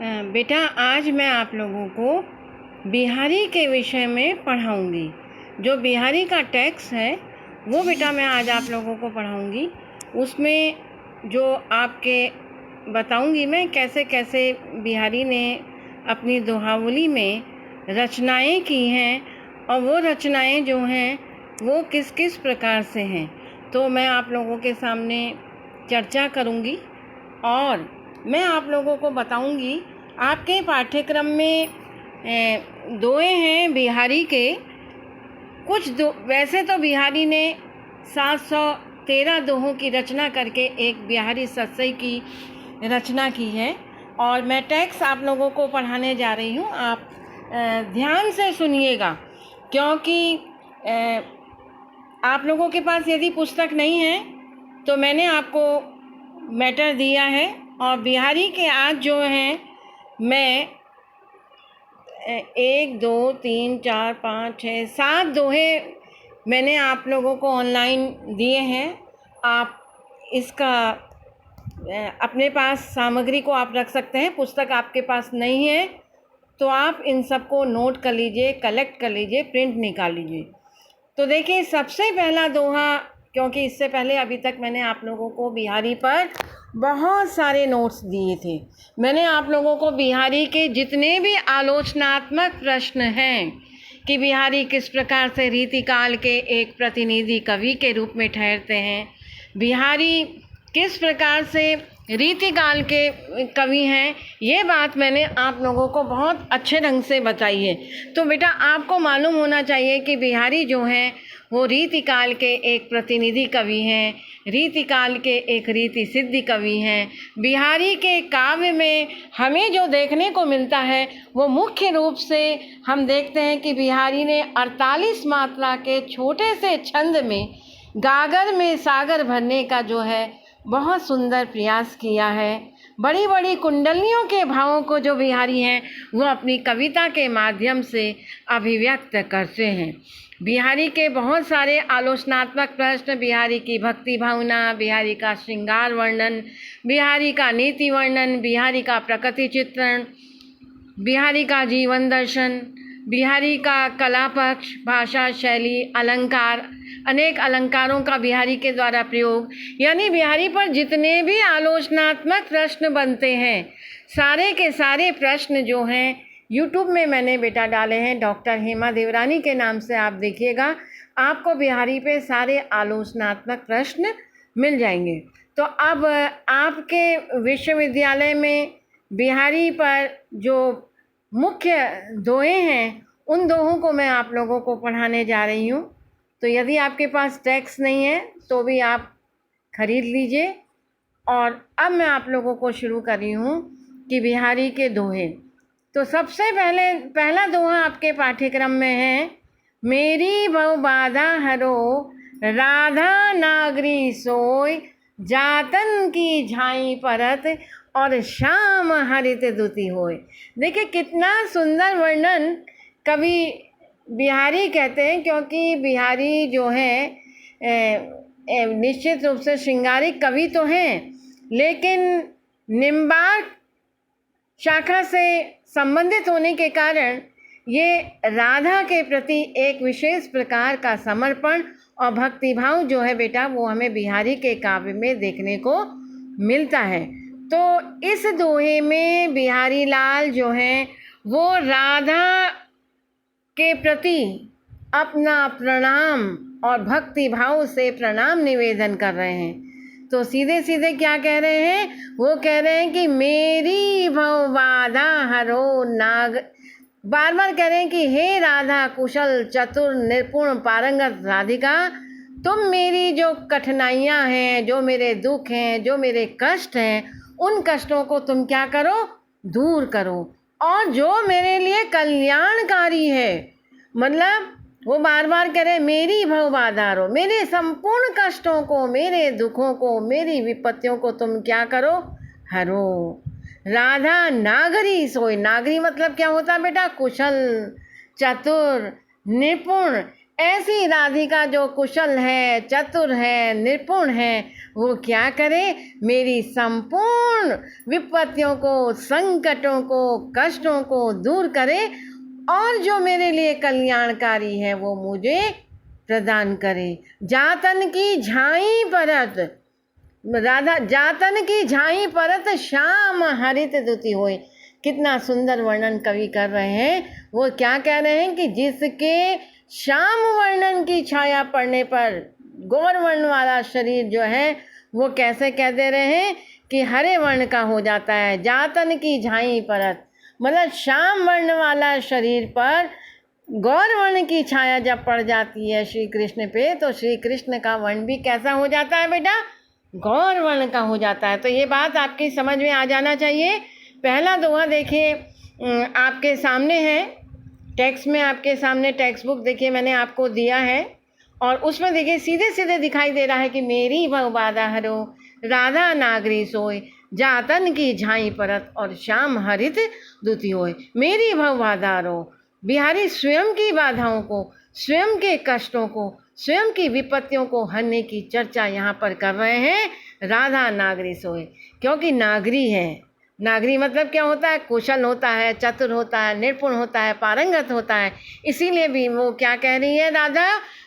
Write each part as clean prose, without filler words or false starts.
बेटा आज मैं आप लोगों को बिहारी के विषय में पढ़ाऊँगी। जो बिहारी का टेक्स्ट है वो बेटा मैं आज आप लोगों को पढ़ाऊँगी। उसमें जो आपके बताऊँगी मैं कैसे कैसे बिहारी ने अपनी दोहावली में रचनाएं की हैं और वो रचनाएं जो हैं वो किस किस प्रकार से हैं, तो मैं आप लोगों के सामने चर्चा करूँगी और मैं आप लोगों को बताऊंगी। आपके पाठ्यक्रम में दोहे हैं बिहारी के। वैसे तो बिहारी ने 713 दोहों की रचना करके एक बिहारी सत्सई की रचना की है और मैं टेक्स्ट आप लोगों को पढ़ाने जा रही हूँ। आप ध्यान से सुनिएगा, क्योंकि आप लोगों के पास यदि पुस्तक नहीं है तो मैंने आपको मैटर दिया है और बिहारी के आज जो हैं मैं 1 2 3 4 5 6 7 दोहे मैंने आप लोगों को ऑनलाइन दिए हैं। आप इसका अपने पास सामग्री को आप रख सकते हैं। पुस्तक आपके पास नहीं है तो आप इन सबको नोट कर लीजिए, कलेक्ट कर लीजिए, प्रिंट निकाल लीजिए। तो देखिए सबसे पहला दोहा, क्योंकि इससे पहले अभी तक मैंने आप लोगों को बिहारी पर बहुत सारे नोट्स दिए थे। मैंने आप लोगों को बिहारी के जितने भी आलोचनात्मक प्रश्न हैं कि बिहारी किस प्रकार से रीतिकाल के एक प्रतिनिधि कवि के रूप में ठहरते हैं, बिहारी किस प्रकार से रीतिकाल के कवि हैं, ये बात मैंने आप लोगों को बहुत अच्छे ढंग से बताई है। तो बेटा आपको मालूम होना चाहिए कि बिहारी जो हैं वो रीतिकाल के एक प्रतिनिधि कवि हैं, रीतिकाल के एक रीति सिद्धि कवि हैं। बिहारी के काव्य में हमें जो देखने को मिलता है वो मुख्य रूप से हम देखते हैं कि बिहारी ने 48 मात्रा के छोटे से छंद में गागर में सागर भरने का जो है बहुत सुंदर प्रयास किया है। बड़ी बड़ी कुंडलियों के भावों को जो बिहारी हैं वो अपनी कविता के माध्यम से अभिव्यक्त करते हैं। बिहारी के बहुत सारे आलोचनात्मक प्रश्न, बिहारी की भक्ति भावना, बिहारी का श्रृंगार वर्णन, बिहारी का नीति वर्णन, बिहारी का प्रकृति चित्रण, बिहारी का जीवन दर्शन, बिहारी का कला पक्ष, भाषा शैली, अलंकार, अनेक अलंकारों का बिहारी के द्वारा प्रयोग, यानी बिहारी पर जितने भी आलोचनात्मक प्रश्न बनते हैं सारे के सारे प्रश्न जो हैं यूट्यूब में मैंने बेटा डाले हैं। डॉक्टर हेमा देवरानी के नाम से आप देखिएगा, आपको बिहारी पे सारे आलोचनात्मक प्रश्न मिल जाएंगे। तो अब आपके विश्वविद्यालय में बिहारी पर जो मुख्य दोहे हैं उन दोहों को मैं आप लोगों को पढ़ाने जा रही हूँ। तो यदि आपके पास टेक्स्ट नहीं है तो भी आप खरीद लीजिए। और अब मैं आप लोगों को शुरू कर रही हूँ कि बिहारी के दोहे। तो सबसे पहला दोहा आपके पाठ्यक्रम में है, मेरी भव बाधा हरो राधा नागरी सोय, जातन की झाई परत और श्याम हरित दुति होय। देखिए कितना सुंदर वर्णन कवि बिहारी कहते हैं, क्योंकि बिहारी जो है निश्चित रूप से श्रृंगारिक कवि तो हैं, लेकिन निम्बार्क शाखा से संबंधित होने के कारण ये राधा के प्रति एक विशेष प्रकार का समर्पण और भक्तिभाव जो है बेटा वो हमें बिहारी के काव्य में देखने को मिलता है। तो इस दोहे में बिहारी लाल जो हैं वो राधा के प्रति अपना प्रणाम और भक्ति भाव से प्रणाम निवेदन कर रहे हैं। तो सीधे सीधे क्या कह रहे हैं, वो कह रहे हैं कि मेरी भव बाधा हरो नाग, बार बार कह रहे हैं कि हे राधा कुशल चतुर निपुण पारंगत राधिका, तुम मेरी जो कठिनाइयाँ हैं, जो मेरे दुख हैं, जो मेरे कष्ट हैं, उन कष्टों को तुम क्या करो, दूर करो, और जो मेरे लिए कल्याणकारी है, मतलब वो बार बार कह रहे मेरी भव बाधा हरो, मेरे संपूर्ण कष्टों को, मेरे दुखों को, मेरी विपत्तियों को तुम क्या करो, हरो। राधा नागरी सोय, नागरी मतलब क्या होता है बेटा, कुशल चतुर निपुण, ऐसी राधिका जो कुशल है, चतुर है, निपुण है, वो क्या करे, मेरी संपूर्ण विपत्तियों को, संकटों को, कष्टों को दूर करे और जो मेरे लिए कल्याणकारी है वो मुझे प्रदान करे। जातन की झाई परत, राधा जातन की झाई परत, श्याम हरित दुति होए। कितना सुंदर वर्णन कवि कर रहे हैं। वो क्या कह रहे हैं कि जिसके श्याम वर्णन की छाया पड़ने पर गौर वर्ण वाला शरीर जो है वो कैसे कह दे रहे हैं कि हरे वर्ण का हो जाता है। जातन की झाई परत मतलब श्याम वर्ण वाला शरीर पर गौर वर्ण की छाया जब पड़ जाती है श्री कृष्ण पे, तो श्री कृष्ण का वर्ण भी कैसा हो जाता है बेटा, गौर वर्ण का हो जाता है। तो ये बात आपकी समझ में आ जाना चाहिए। पहला दोहा देखिए आपके सामने है, टेक्स्ट में आपके सामने टेक्स्ट बुक देखिए मैंने आपको दिया है, और उसमें देखिए सीधे सीधे दिखाई दे रहा है कि मेरी भव बाधा हरो, राधा नागरी सोए, जातन की झाई परत और श्याम हरित दुति होए। मेरी भव बाधा हरो, बिहारी स्वयं की बाधाओं को, स्वयं के कष्टों को, स्वयं की विपत्तियों को हरने की चर्चा यहाँ पर कर रहे हैं। राधा नागरी सोए, क्योंकि नागरी है, नागरी मतलब क्या होता है, कुशल होता है, चतुर होता है, निपुण होता है, पारंगत होता है। इसीलिए भी वो क्या कह रही है राधा,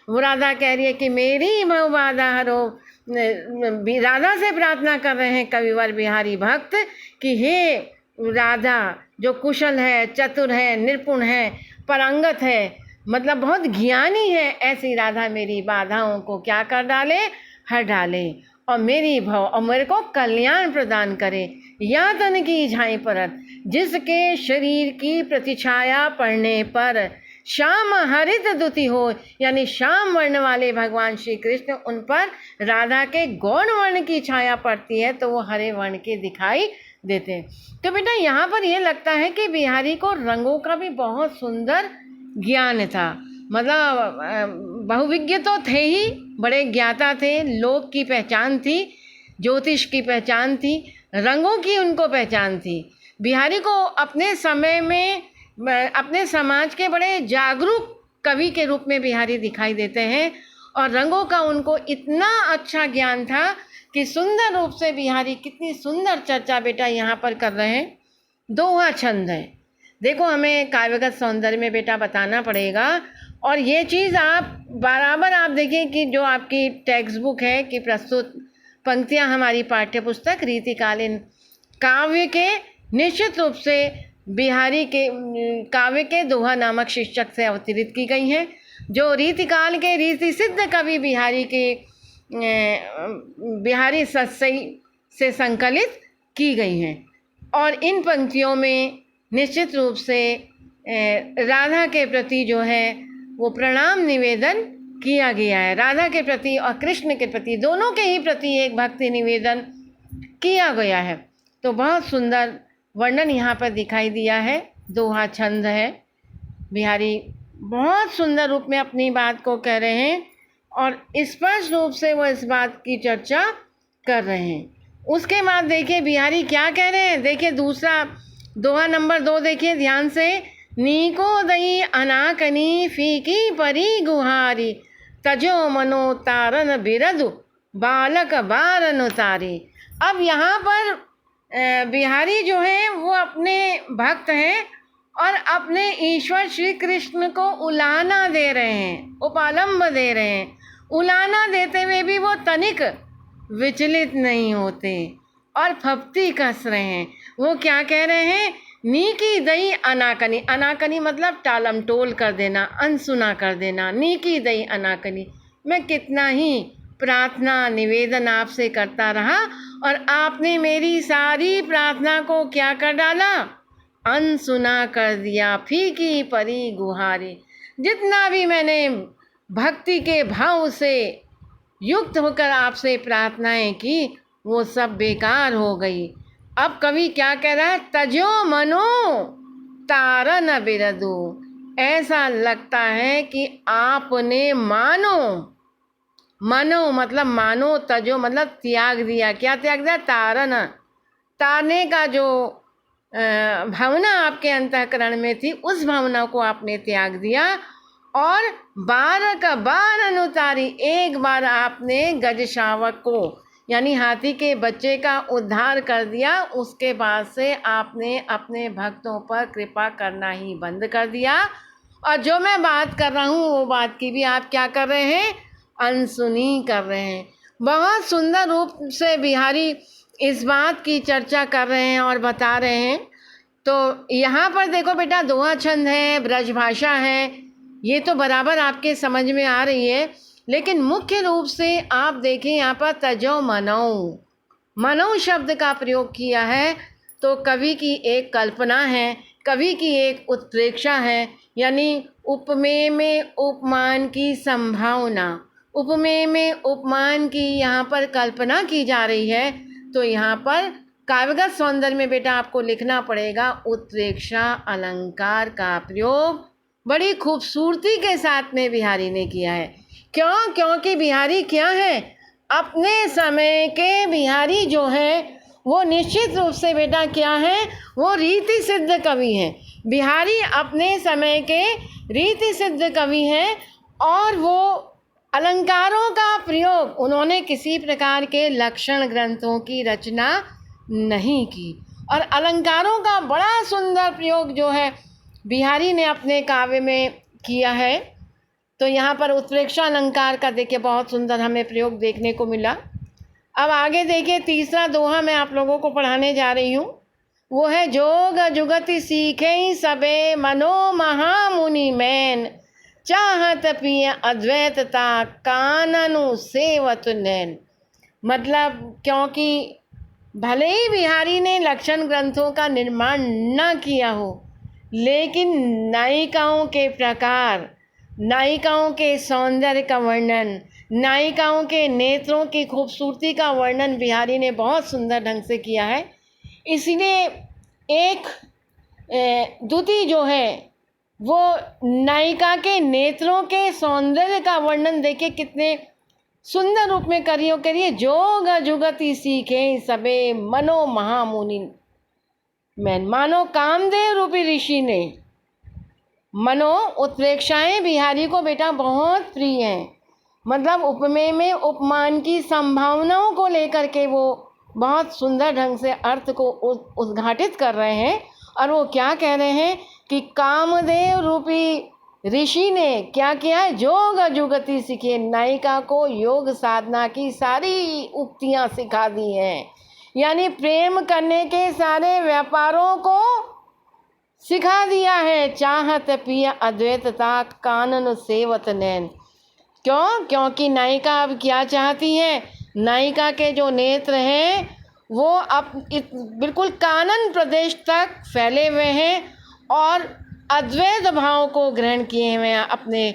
वो राधा कह रही है कि मेरी भव बाधा हरो। राधा से प्रार्थना कर रहे हैं कविवर बिहारी भक्त कि हे राधा जो कुशल है, चतुर है, निपुण है, पारंगत है, मतलब बहुत ज्ञानी है, ऐसी राधा मेरी बाधाओं को क्या कर डाले, हर डाले और मेरी भव और मेरे को कल्याण प्रदान करे। या तन की झाई परत, जिसके शरीर की प्रतिछाया पड़ने पर श्याम हरित दुति हो, यानी श्याम वर्ण वाले भगवान श्री कृष्ण, उन पर राधा के गौण वर्ण की छाया पड़ती है तो वो हरे वर्ण के दिखाई देते हैं। तो बेटा यहाँ पर ये लगता है कि बिहारी को रंगों का भी बहुत सुंदर ज्ञान था। मतलब बहुविज्ञ तो थे ही, बड़े ज्ञाता थे, लोक की पहचान थी, ज्योतिष की पहचान थी, रंगों की उनको पहचान थी। बिहारी को अपने समय में अपने समाज के बड़े जागरूक कवि के रूप में बिहारी दिखाई देते हैं, और रंगों का उनको इतना अच्छा ज्ञान था कि सुंदर रूप से बिहारी कितनी सुंदर चर्चा बेटा यहाँ पर कर रहे हैं। दोहा छंद है, देखो हमें काव्यगत सौंदर्य में बेटा बताना पड़ेगा, और ये चीज़ आप बराबर आप देखिए कि जो आपकी टेक्स्ट बुक है कि प्रस्तुत पंक्तियाँ हमारी पाठ्य पुस्तक रीतिकालीन काव्य के निश्चित रूप से बिहारी के काव्य के दोहा नामक शीर्षक से अवतरित की गई हैं, जो रीतिकाल के रीति सिद्ध कवि बिहारी के बिहारी सत्सई से संकलित की गई हैं। और इन पंक्तियों में निश्चित रूप से राधा के प्रति जो है वो प्रणाम निवेदन किया गया है। राधा के प्रति और कृष्ण के प्रति, दोनों के ही प्रति एक भक्ति निवेदन किया गया है। तो बहुत सुंदर वर्णन यहाँ पर दिखाई दिया है। दोहा छंद है, बिहारी बहुत सुंदर रूप में अपनी बात को कह रहे हैं और स्पष्ट रूप से वो इस बात की चर्चा कर रहे हैं। उसके बाद देखिए बिहारी क्या कह रहे हैं, देखिए दूसरा दोहा नंबर 2 देखिए ध्यान से। नीको दई अनाकनी फीकी परी गुहारी, तजो मनो तारन बिरदु बालक बारन उतारी। अब यहाँ पर बिहारी जो है वो अपने भक्त हैं और अपने ईश्वर श्री कृष्ण को उलाना दे रहे हैं, उपालंब दे रहे हैं। उलाना देते हुए भी वो तनिक विचलित नहीं होते और फप्ती कस रहे हैं। वो क्या कह रहे हैं, नी की दई अनाकनी, अनाकनी मतलब टालम टोल कर देना, अनसुना कर देना। नी की दई अनाकनी, मैं कितना ही प्रार्थना निवेदन आपसे करता रहा और आपने मेरी सारी प्रार्थना को क्या कर डाला, अनसुना कर दिया। फीकी परी गुहारी, जितना भी मैंने भक्ति के भाव से युक्त होकर आपसे प्रार्थनाएं की वो सब बेकार हो गई। अब कवि क्या कह रहा है, तजो मनो तारन बिरदु, ऐसा लगता है कि आपने मानो, मनो मतलब मानो, तजो मतलब त्याग दिया। क्या त्याग दिया, तारन, तारने का जो भावना आपके अंतःकरण में थी उस भावना को आपने त्याग दिया और 12 का 12 अनुतारी, एक बार आपने गज शावक को यानी हाथी के बच्चे का उद्धार कर दिया, उसके बाद से आपने अपने भक्तों पर कृपा करना ही बंद कर दिया। और जो मैं बात कर रहा हूँ वो बात की भी आप क्या कर रहे हैं, अनसुनी कर रहे हैं। बहुत सुंदर रूप से बिहारी इस बात की चर्चा कर रहे हैं और बता रहे हैं। तो यहाँ पर देखो बेटा, दोहा छंद है, ब्रजभाषा है, ये तो बराबर आपके समझ में आ रही है। लेकिन मुख्य रूप से आप देखें यहाँ पर तजो मनौ, मनौ शब्द का प्रयोग किया है। तो कवि की एक कल्पना है, कवि की एक उत्प्रेक्षा है, यानी उपमेय में उपमान की संभावना, उपमेय में उपमान की यहाँ पर कल्पना की जा रही है। तो यहाँ पर काव्यगत सौंदर्य में बेटा आपको लिखना पड़ेगा उत्प्रेक्षा अलंकार का प्रयोग बड़ी खूबसूरती के साथ में बिहारी ने किया है। क्यों? क्योंकि बिहारी क्या है, अपने समय के बिहारी जो है वो निश्चित रूप से बेटा क्या है, वो रीति सिद्ध कवि हैं। बिहारी अपने समय के रीति सिद्ध कवि हैं और वो अलंकारों का प्रयोग, उन्होंने किसी प्रकार के लक्षण ग्रंथों की रचना नहीं की और अलंकारों का बड़ा सुंदर प्रयोग जो है बिहारी ने अपने काव्य में किया है। तो यहाँ पर उत्प्रेक्षा अलंकार का देखिए बहुत सुंदर हमें प्रयोग देखने को मिला। अब आगे देखिए, तीसरा दोहा मैं आप लोगों को पढ़ाने जा रही हूँ, वो है जोग जुगति सीखे सबे मनो महामुनि मैन, चाहत पिय अद्वैतता काननु सेवत नैन। मतलब क्योंकि भले ही बिहारी ने लक्षण ग्रंथों का निर्माण न किया हो, लेकिन नायिकाओं के प्रकार, नायिकाओं के सौंदर्य का वर्णन, नायिकाओं के नेत्रों की खूबसूरती का वर्णन बिहारी ने बहुत सुंदर ढंग से किया है। इसलिए एक द्युति जो है वो नायिका के नेत्रों के सौंदर्य का वर्णन देखिए कितने सुंदर रूप में करिए। जोग जुगति सीखे सबे मनो महामुनि मैन, मानो कामदेव रूपी ऋषि ने। मनो उत्प्रेक्षाएं बिहारी को बेटा बहुत प्रिय हैं। मतलब उपमेय में उपमान की संभावनाओं को लेकर के वो बहुत सुंदर ढंग से अर्थ को उद्घाटित कर रहे हैं। और वो क्या कह रहे हैं कि कामदेव रूपी ऋषि ने क्या किया है, जोग जुगति सीखे, नायिका को योग साधना की सारी उक्तियां सिखा दी हैं, यानी प्रेम करने के सारे व्यापारों को सिखा दिया है। चाहत पिय अद्वैतता कानन सेवत नैन। क्यों? क्योंकि नायिका अब क्या चाहती है, नायिका के जो नेत्र हैं वो अब बिल्कुल कानन प्रदेश तक फैले हुए हैं और अद्वैत भाव को ग्रहण किए हुए हैं अपने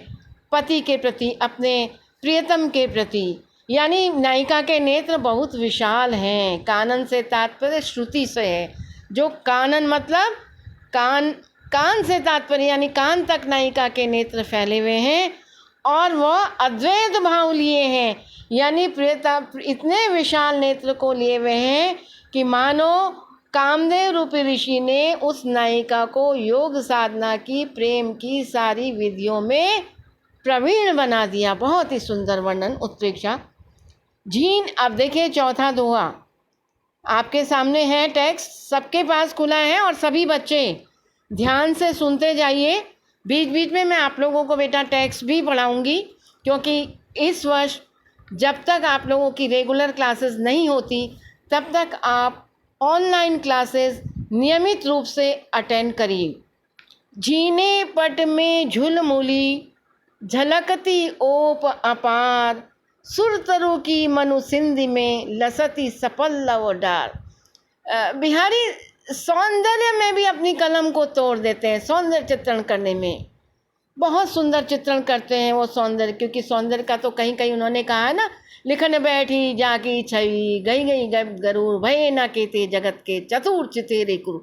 पति के प्रति, अपने प्रियतम के प्रति। यानी नायिका के नेत्र बहुत विशाल हैं। कानन से तात्पर्य श्रुति से है। जो कानन मतलब कान से तात्पर्य यानी कान तक नायिका के नेत्र फैले हुए हैं और वह अद्वैत भाव लिए हैं, यानी प्रियतम इतने विशाल नेत्र को लिए हुए हैं कि मानो कामदेव रूपी ऋषि ने उस नायिका को योग साधना की, प्रेम की सारी विधियों में प्रवीण बना दिया। बहुत ही सुंदर वर्णन उत्प्रेक्षा। झीन। अब देखिए चौथा दोहा आपके सामने है, टेक्स्ट सबके पास खुला है और सभी बच्चे ध्यान से सुनते जाइए। बीच बीच में मैं आप लोगों को बेटा टेक्स्ट भी पढ़ाऊंगी, क्योंकि इस वर्ष जब तक आप लोगों की रेगुलर क्लासेस नहीं होती तब तक आप ऑनलाइन क्लासेस नियमित रूप से अटेंड करिए। झीने पट में झुलमुली, झलकती ओप अपार, सुरतरु की मनु सिंधि में लसती सपल्लव डार। बिहारी सौंदर्य में भी अपनी कलम को तोड़ देते हैं। सौंदर्य चित्रण करने में बहुत सुंदर चित्रण करते हैं वो सौंदर्य, क्योंकि सौंदर्य का तो कहीं कहीं उन्होंने कहा है ना, लिखन बैठी जाकी छवि, गई गई गरुड़, भय न केते जगत के चतुर चितेरे कुरु।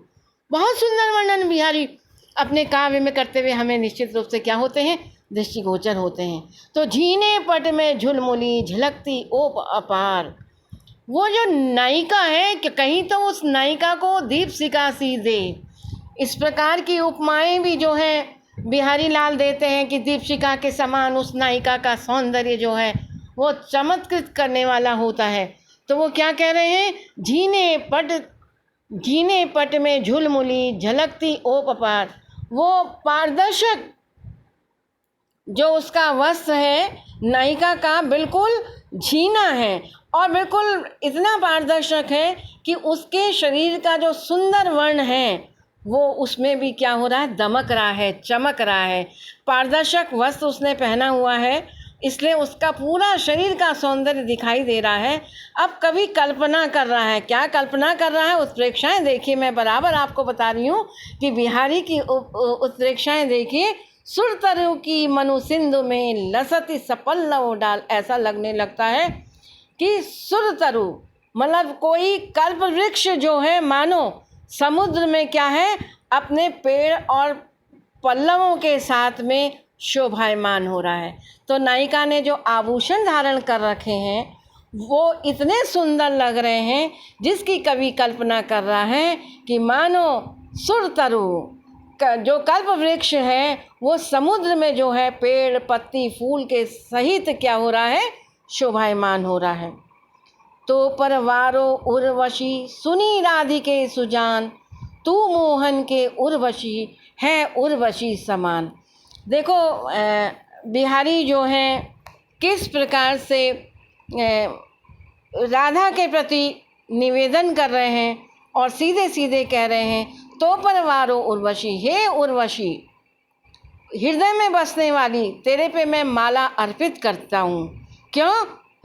बहुत सुंदर वर्णन बिहारी अपने काव्य में करते हुए हमें निश्चित रूप से क्या होते हैं, दृष्टिगोचर होते हैं। तो झीने पट में झुलमुली, झलकती ओप अपार। वो जो नायिका है कि कहीं तो उस नायिका को दीप शिखा सी दे। इस प्रकार की उपमाएं भी जो है बिहारी लाल देते हैं कि दीपशिखा के समान उस नायिका का सौंदर्य जो है वो चमत्कृत करने वाला होता है। तो वो क्या कह रहे हैं, जीने पट में झुलमुली झलकती ओप अपार। वो पारदर्शक जो उसका वस्त्र है नायिका का बिल्कुल झीना है और बिल्कुल इतना पारदर्शक है कि उसके शरीर का जो सुंदर वर्ण है वो उसमें भी क्या हो रहा है, दमक रहा है, चमक रहा है। पारदर्शक वस्त्र उसने पहना हुआ है, इसलिए उसका पूरा शरीर का सौंदर्य दिखाई दे रहा है। अब कभी कल्पना कर रहा है, क्या कल्पना कर रहा है, उत्प्रेक्षाएं देखिए। मैं बराबर आपको बता रही हूँ कि बिहारी की उत्प्रेक्षाएं देखिए। सुरतरु की मनु सिंधु में लसती सपल्लव डाल। ऐसा लगने लगता है कि सुरतरु मतलब कोई कल्प वृक्ष जो है मानो समुद्र में क्या है, अपने पेड़ और पल्लवों के साथ में शोभायमान हो रहा है। तो नायिका ने जो आभूषण धारण कर रखे हैं वो इतने सुंदर लग रहे हैं जिसकी कवि कल्पना कर रहा है कि मानो सुरतरु जो कल्प वृक्ष है वो समुद्र में जो है पेड़ पत्ती फूल के सहित क्या हो रहा है, शोभायमान हो रहा है। तो परवारो उर्वशी सुनी राधिके सुजान, तू मोहन के उर्वशी है उर्वशी समान। देखो बिहारी जो हैं किस प्रकार से राधा के प्रति निवेदन कर रहे हैं और सीधे सीधे कह रहे हैं, तो परवारो उर्वशी, हे उर्वशी हृदय में बसने वाली, तेरे पे मैं माला अर्पित करता हूँ। क्यों?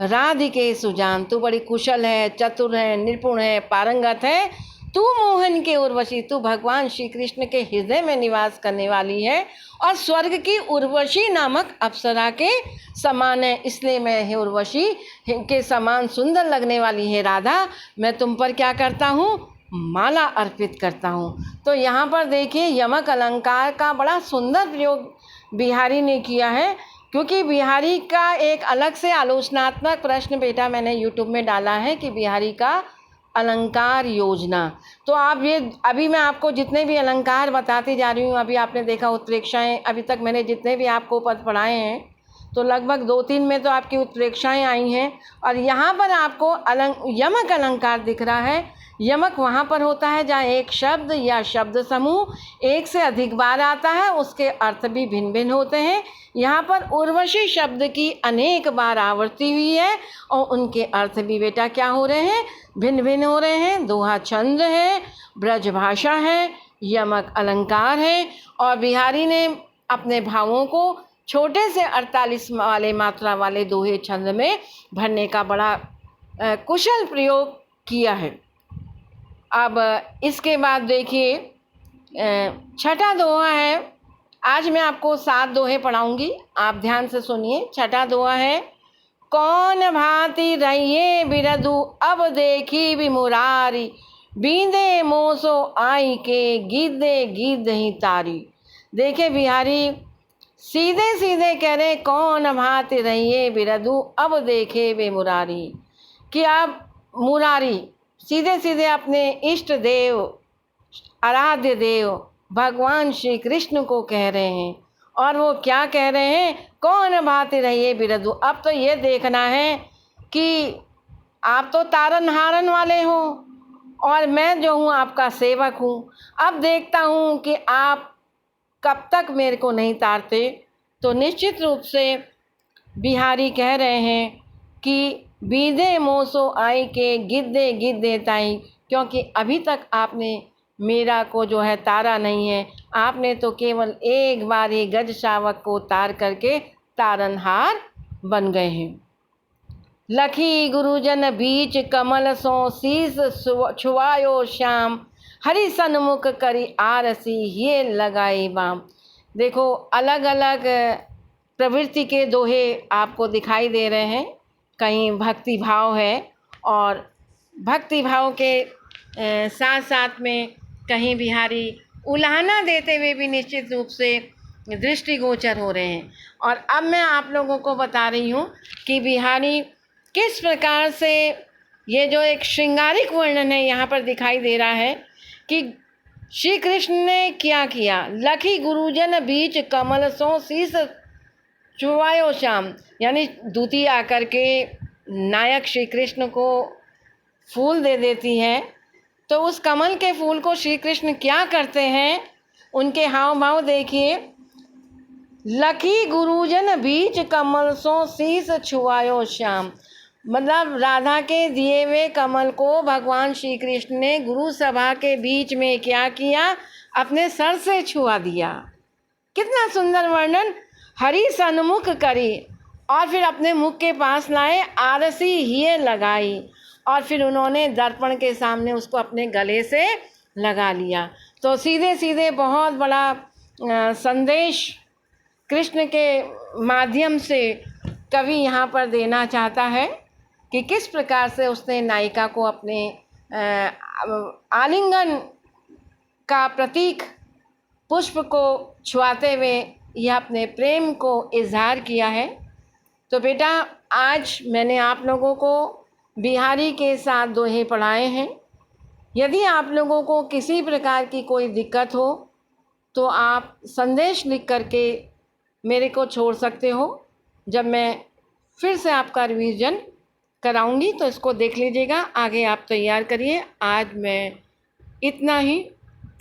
राधिके सुजान, तू बड़ी कुशल है, चतुर है, निपुण है, पारंगत है। तू मोहन के उर्वशी, तू भगवान श्री कृष्ण के हृदय में निवास करने वाली है और स्वर्ग की उर्वशी नामक अप्सरा के समान है। इसलिए मैं हे उर्वशी के समान सुंदर लगने वाली है राधा, मैं तुम पर क्या करता हूँ, माला अर्पित करता हूँ। तो यहाँ पर देखिए यमक अलंकार का बड़ा सुंदर प्रयोग बिहारी ने किया है, क्योंकि बिहारी का एक अलग से आलोचनात्मक प्रश्न बेटा मैंने यूट्यूब में डाला है कि बिहारी का अलंकार योजना। तो आप ये अभी मैं आपको जितने भी अलंकार बताती जा रही हूँ, अभी आपने देखा उत्प्रेक्षाएँ, अभी तक मैंने जितने भी आपको पद पढ़ाए हैं तो लगभग 2-3 में तो आपकी उत्प्रेक्षाएँ आई हैं। और यहाँ पर आपको यमक अलंकार दिख रहा है। यमक वहाँ पर होता है जहाँ एक शब्द या शब्द समूह एक से अधिक बार आता है, उसके अर्थ भी भिन्न भिन्न होते हैं। यहाँ पर उर्वशी शब्द की अनेक बार आवृत्ति हुई है और उनके अर्थ भी बेटा क्या हो रहे हैं, भिन्न भिन्न हो रहे हैं। दोहा छंद है, ब्रज भाषा है, यमक अलंकार है और बिहारी ने अपने भावों को छोटे से 48 वाले मात्रा वाले दोहे छंद में भरने का बड़ा कुशल प्रयोग किया है। अब इसके बाद देखिए छठा दोहा है। आज मैं आपको 7 दोहे पढ़ाऊंगी, आप ध्यान से सुनिए। छठा दोहा है, कौन भांति रहिए बिरधु अब देखी भी मुरारी, बींदे मोसो आई के गिद्धे गिद्ध ही तारी। देखे बिहारी सीधे सीधे कह रहे, कौन भांति रहिए बिरधु अब देखे बे मुरारी, कि आप मुरारी सीधे सीधे अपने इष्ट देव आराध्य देव भगवान श्री कृष्ण को कह रहे हैं। और वो क्या कह रहे हैं, कौन भांति रहिए बिरधु। अब तो ये देखना है कि आप तो तारन हारन वाले हो और मैं जो हूँ आपका सेवक हूँ। अब देखता हूँ कि आप कब तक मेरे को नहीं तारते। तो निश्चित रूप से बिहारी कह रहे हैं कि बीधे मोसो आई के गिद्धे गिद्धे ताई, क्योंकि अभी तक आपने मेरा को जो है तारा नहीं है। आपने तो केवल एक बार ही गज शावक को तार करके तारनहार बन गए हैं। लखी गुरुजन बीच कमल सो शीस छुआयो श्याम, हरि सन्मुख करी आरसी ये लगाई बाम। देखो अलग अलग प्रवृत्ति के दोहे आपको दिखाई दे रहे हैं। कहीं भक्ति भाव है और भक्ति भाव के साथ साथ में कहीं बिहारी उलाहना देते हुए भी निश्चित रूप से दृष्टिगोचर हो रहे हैं। और अब मैं आप लोगों को बता रही हूँ कि बिहारी किस प्रकार से ये जो एक श्रृंगारिक वर्णन है यहाँ पर दिखाई दे रहा है कि श्री कृष्ण ने क्या किया? लखी गुरुजन बीच कमल सो शीस छुआयो श्याम, यानी दूती आकर के नायक श्री कृष्ण को फूल दे देती है। तो उस कमल के फूल को श्री कृष्ण क्या करते हैं, उनके हाव भाव देखिए। लखी गुरुजन बीच कमल सो शीस छुआयो श्याम, मतलब राधा के दिए हुए कमल को भगवान श्री कृष्ण ने गुरु सभा के बीच में क्या किया? अपने सर से छुआ दिया। कितना सुंदर वर्णन। हरि सन्मुख करी, और फिर अपने मुख के पास लाए, आरसी हिये लगाई, और फिर उन्होंने दर्पण के सामने उसको अपने गले से लगा लिया। तो सीधे सीधे बहुत बड़ा संदेश कृष्ण के माध्यम से कवि यहाँ पर देना चाहता है कि किस प्रकार से उसने नायिका को अपने आलिंगन का प्रतीक पुष्प को छुआते हुए यह अपने प्रेम को इजहार किया है। तो बेटा, आज मैंने आप लोगों को बिहारी के साथ दोहे पढ़ाए हैं। यदि आप लोगों को किसी प्रकार की कोई दिक्कत हो तो आप संदेश लिख करके मेरे को छोड़ सकते हो। जब मैं फिर से आपका रिवीजन कराऊंगी तो इसको देख लीजिएगा, आगे आप तैयार करिए। आज मैं इतना ही